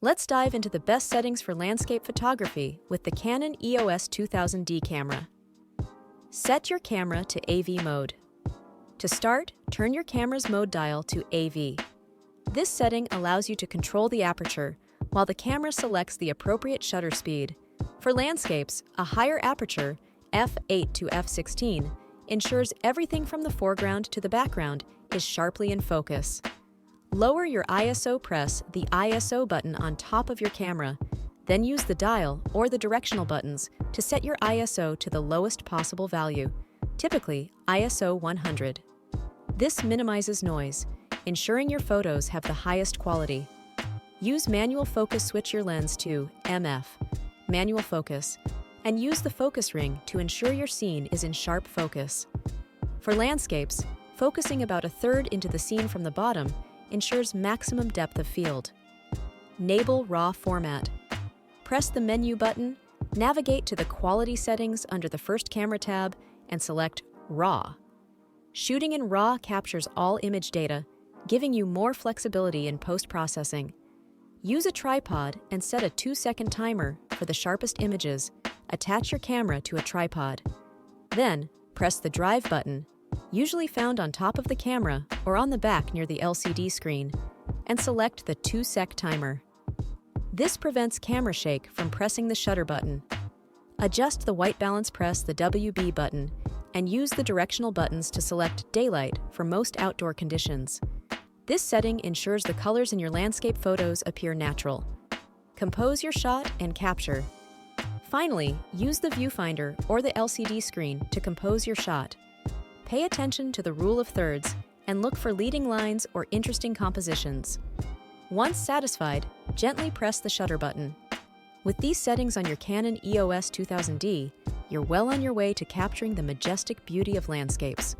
Let's dive into the best settings for landscape photography with the Canon EOS 2000D camera. Set your camera to AV mode. To start, turn your camera's mode dial to AV. This setting allows you to control the aperture, while the camera selects the appropriate shutter speed. For landscapes, a higher aperture, f8 to f16, ensures everything from the foreground to the background is sharply in focus. Lower your ISO, press the ISO button on top of your camera, then use the dial or the directional buttons to set your ISO to the lowest possible value, typically ISO 100. This minimizes noise, ensuring your photos have the highest quality. Use manual focus, switch your lens to MF, manual focus, and use the focus ring to ensure your scene is in sharp focus. For landscapes, focusing about a third into the scene from the bottom ensures maximum depth of field. Enable RAW format. Press the menu button, navigate to the quality settings under the first camera tab, and select RAW. Shooting in RAW captures all image data, giving you more flexibility in post-processing. Use a tripod and set a 2-second timer for the sharpest images. Attach your camera to a tripod. Then, press the drive button, usually found on top of the camera or on the back near the LCD screen, and select the 2-sec timer. This prevents camera shake from pressing the shutter button. Adjust the white balance, press the WB button, and use the directional buttons to select daylight for most outdoor conditions. This setting ensures the colors in your landscape photos appear natural. Compose your shot and capture. Finally, use the viewfinder or the LCD screen to compose your shot. Pay attention to the rule of thirds and look for leading lines or interesting compositions. Once satisfied, gently press the shutter button. With these settings on your Canon EOS 2000D, you're well on your way to capturing the majestic beauty of landscapes.